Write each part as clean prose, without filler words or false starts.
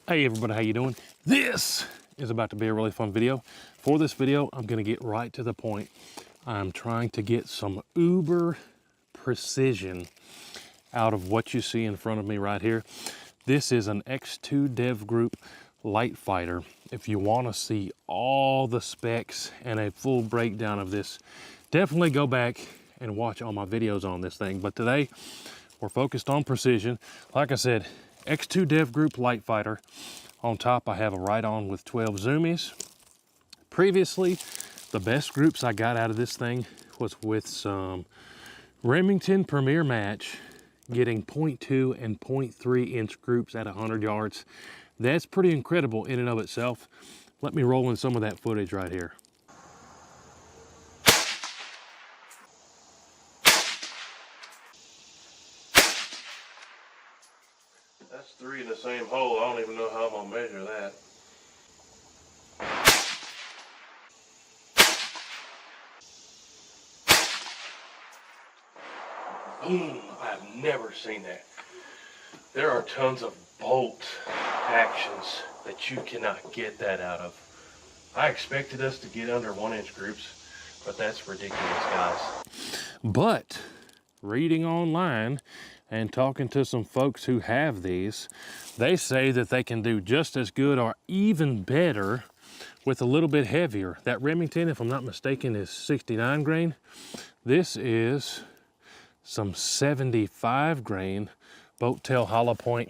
Hey everybody, how you doing? This is about to be a really fun video. For this video, I'm gonna get right to the point. I'm trying to get some uber precision out of what you see in front of me right here. This is an X2 Dev Group light fighter. If you wanna see all the specs and a full breakdown of this, definitely go back and watch all my videos on this thing. But today, we're focused on precision. Like I said, X2 Dev Group light fighter. On top, I have a Right-On with 12 zoomies. Previously, the best groups I got out of this thing was with some Remington Premier Match, getting 0.2 and 0.3 inch groups at 100 yards. That's pretty incredible in and of itself. Let me roll in some of that footage right here. That's 3 in the same hole. I don't even know how I'm gonna measure that. Boom! I've never seen that. There are tons of bolt actions that you cannot get that out of. I expected us to get under 1 inch groups, but that's ridiculous, guys. But reading online and talking to some folks who have these, they say that they can do just as good or even better with a little bit heavier. That Remington, if I'm not mistaken, is 69 grain. This is some 75 grain boat tail hollow point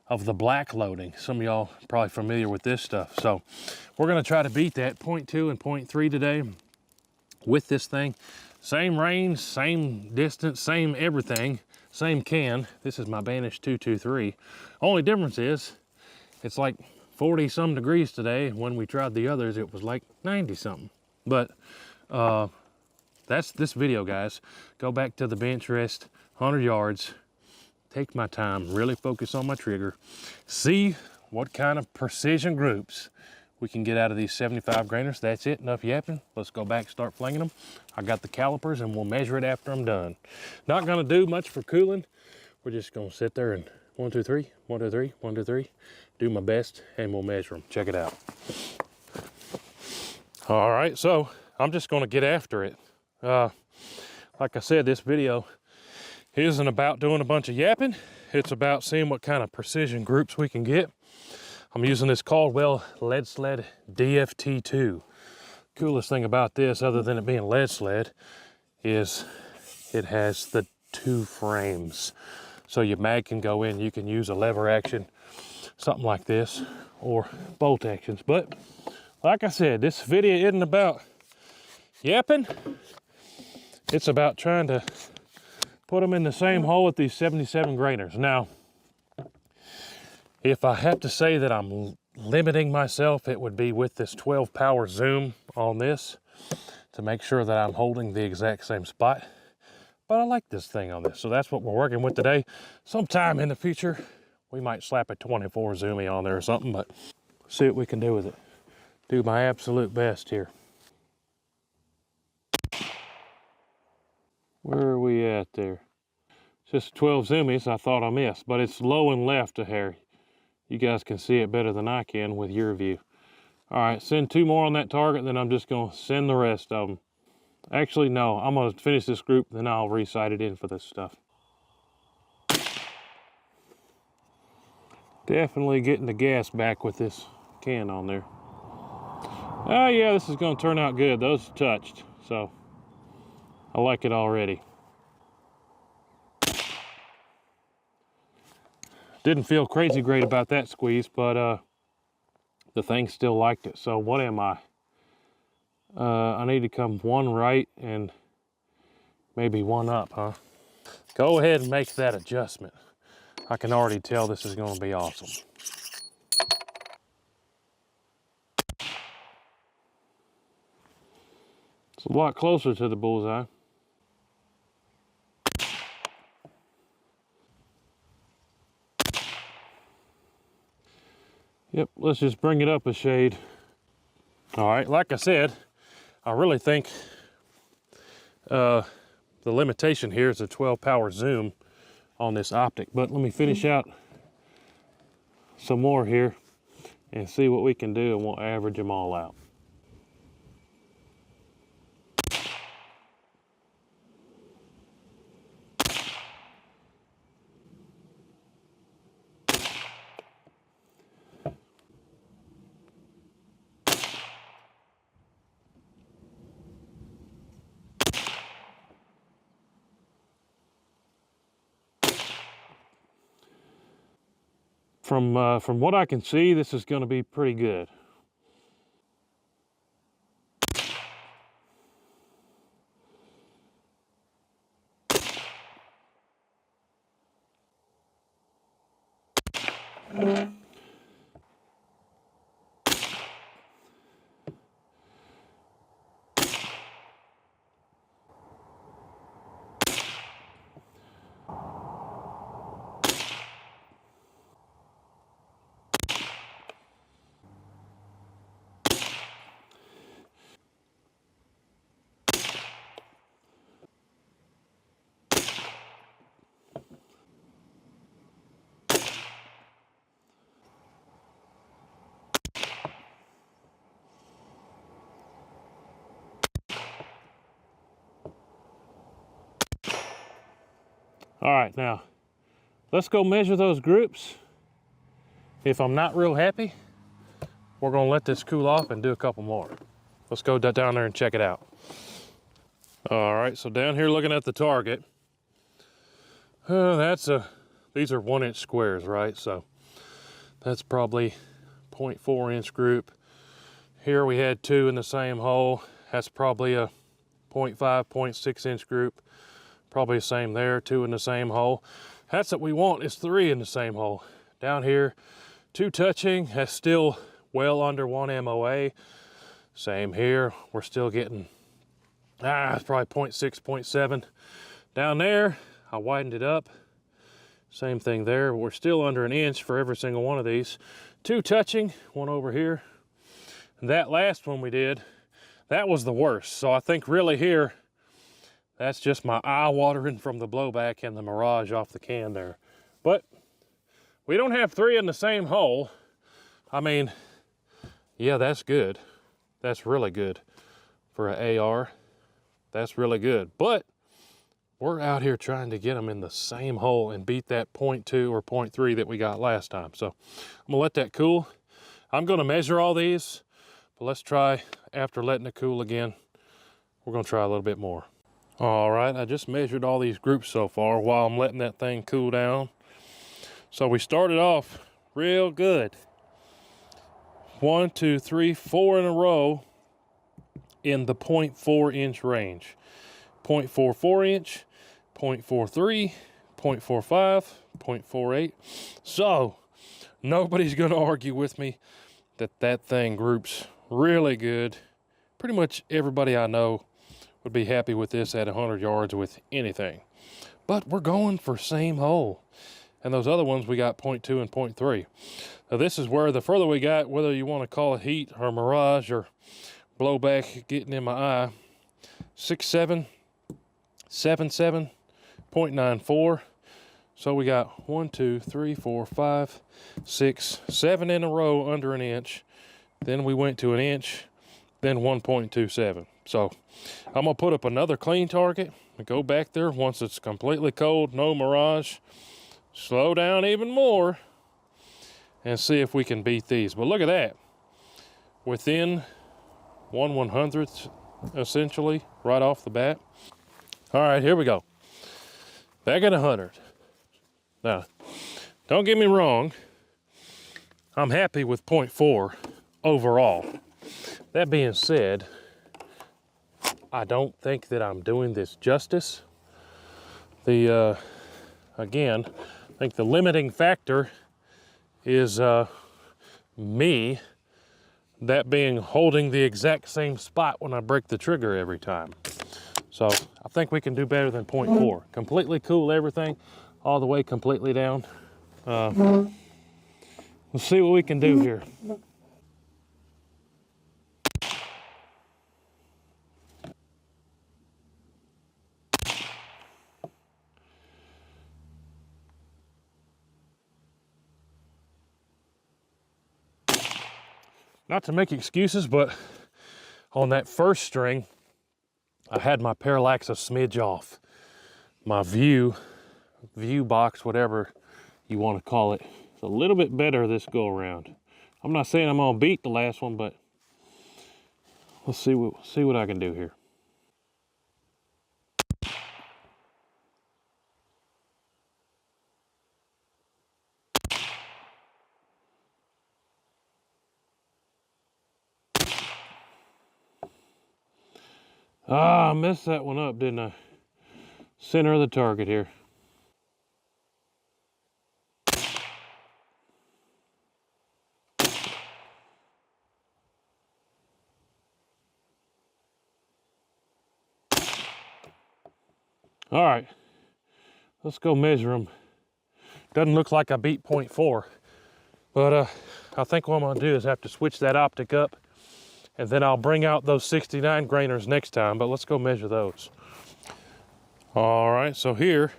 of the black loading. Some of y'all probably familiar with this stuff. So we're gonna try to beat that 0.2 and 0.3 today with this thing. Same range, same distance, same everything, same can. This is my Banish 223. Only difference is it's like 40 some degrees today. When we tried the others, it was like 90 something. But that's this video, guys. Go back to the bench rest, 100 yards, take my time, really focus on my trigger, see what kind of precision groups we can get out of these 75 grainers. That's it, enough yapping. Let's go back, start flinging them. I got the calipers and we'll measure it after I'm done. Not gonna do much for cooling. We're just gonna sit there and 1, 2, 3, 1, 2, 3, 1, 2, 3, do my best and we'll measure them. Check it out. All right, so I'm just gonna get after it. Like I said, this video isn't about doing a bunch of yapping. It's about seeing what kind of precision groups we can get. I'm using this Caldwell Lead Sled DFT2. Coolest thing about this, other than it being lead sled, is it has the 2 frames. So your mag can go in, you can use a lever action, something like this, or bolt actions. But like I said, this video isn't about yapping. It's about trying to put them in the same hole with these 77 grainers. Now, if I have to say that I'm limiting myself, it would be with this 12 power zoom on this to make sure that I'm holding the exact same spot. But I like this thing on this, so that's what we're working with today. Sometime in the future, we might slap a 24 zoomy on there or something, but see what we can do with it. Do my absolute best here. Where are we at there? It's just 12 zoomies I thought I missed, but it's low and left a hair. You guys can see it better than I can with your view. All right, send 2 more on that target, then I'm just gonna send the rest of them. Actually, no, I'm gonna finish this group, then I'll re-sight it in for this stuff. Definitely getting the gas back with this can on there. Oh yeah, this is gonna turn out good. Those touched, so I like it already. Didn't feel crazy great about that squeeze, but the thing still liked it. So what am I? I need to come 1 right and maybe 1 up, huh? Go ahead and make that adjustment. I can already tell this is gonna be awesome. It's a lot closer to the bullseye. Yep, let's just bring it up a shade. All right, like I said, I really think the limitation here is a 12 power zoom on this optic, but let me finish out some more here and see what we can do, and we'll average them all out. From what I can see, this is going to be pretty good. All right, now let's go measure those groups. If I'm not real happy, we're gonna let this cool off and do a couple more. Let's go down there and check it out. All right, so down here looking at the target, these are 1 inch squares, right? So that's probably 0.4 inch group. Here we had 2 in the same hole. That's probably a 0.5, 0.6 inch group. Probably the same there, 2 in the same hole. That's what we want, is 3 in the same hole. Down here, 2 touching, that's still well under 1 MOA. Same here, we're still getting, it's probably 0.6, 0.7. Down there, I widened it up. Same thing there, but we're still under 1 inch for every single one of these. 2 touching, 1 over here. And that last one we did, that was the worst. So I think really here, that's just my eye watering from the blowback and the mirage off the can there. But we don't have 3 in the same hole. I mean, yeah, that's good. That's really good for an AR. That's really good. But we're out here trying to get them in the same hole and beat that 0.2 or 0.3 that we got last time. So I'm gonna let that cool. I'm gonna measure all these, but let's try, after letting it cool again, we're gonna try a little bit more. All right, I just measured all these groups so far while I'm letting that thing cool down. So we started off real good. 1, 2, 3, 4 in a row in the 0.4 inch range. 0.44 inch, 0.43, 0.45, 0.48. So nobody's gonna argue with me that that thing groups really good. Pretty much everybody I know would be happy with this at 100 yards with anything. But we're going for same hole. And those other ones we got 0.2 and 0.3. Now this is where the further we got, whether you want to call it heat or mirage or blowback getting in my eye, 6.7, 7.7, 0.94. So we got 1, 2, 3, 4, 5, 6, 7 in a row under 1 inch. Then we went to 1 inch, then 1.27. So I'm gonna put up another clean target and go back there once it's completely cold, no mirage, slow down even more, and see if we can beat these. But look at that, within 1/100th essentially right off the bat. All right, here we go. Back at 100. Now, don't get me wrong, I'm happy with 0.4 overall. That being said, I don't think that I'm doing this justice. Again, I think the limiting factor is me, that being holding the exact same spot when I break the trigger every time. So I think we can do better than 0.4. Completely cool everything, all the way completely down. We'll see what we can do here. not to make excuses, but on that first string, I had my parallax a smidge off. My view box, whatever you want to call it, it's a little bit better this go around. I'm not saying I'm gonna beat the last one, but let's see what I can do here. Ah, I messed that one up, didn't I? Center of the target here. All right, let's go measure them. Doesn't look like I beat 0.4, but I think what I'm gonna do is have to switch that optic up, and then I'll bring out those 69 grainers next time, but let's go measure those. All right, so here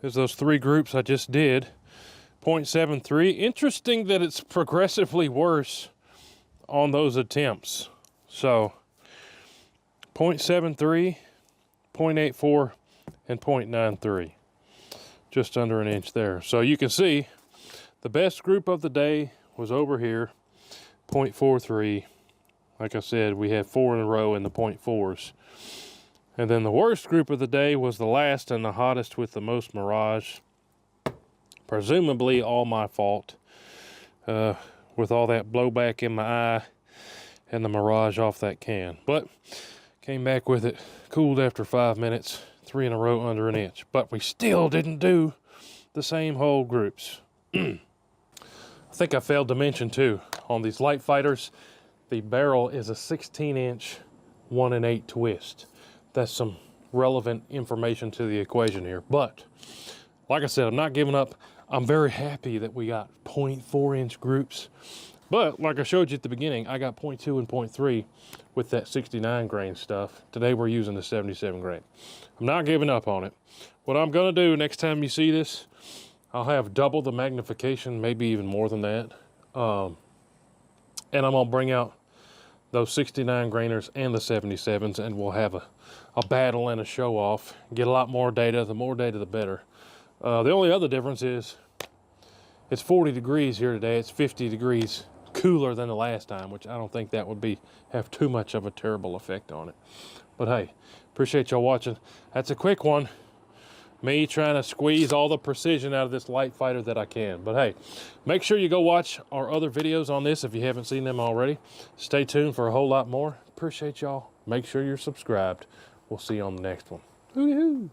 is those three groups I just did. 0.73. Interesting that it's progressively worse on those attempts. So 0.73, 0.84, and 0.93. Just under an inch there. So you can see the best group of the day was over here, 0.43. Like I said, we had 4 in a row in the 0.4s. And then the worst group of the day was the last and the hottest with the most mirage. Presumably all my fault, with all that blowback in my eye and the mirage off that can. But came back with it, cooled after 5 minutes, 3 in a row under an inch. But we still didn't do the same whole groups. I think I failed to mention too, on these light fighters, the barrel is a 16-inch 1 1/8 twist. That's some relevant information to the equation here. But like I said, I'm not giving up. I'm very happy that we got 0.4-inch groups. But like I showed you at the beginning, I got 0.2 and 0.3 with that 69 grain stuff. Today we're using the 77 grain. I'm not giving up on it. What I'm gonna do next time you see this, I'll have double the magnification, maybe even more than that. And I'm gonna bring out those 69 grainers and the 77s, and we'll have a battle and a show off. Get a lot more data. The more data, the better. The only other difference is it's 40 degrees here today. It's 50 degrees cooler than the last time, which I don't think that would have too much of a terrible effect on it. But hey, appreciate y'all watching. That's a quick one. Me trying to squeeze all the precision out of this light fighter that I can. But hey, make sure you go watch our other videos on this if you haven't seen them already. Stay tuned for a whole lot more. Appreciate y'all. Make sure you're subscribed. We'll see you on the next one. Hoo-hoo.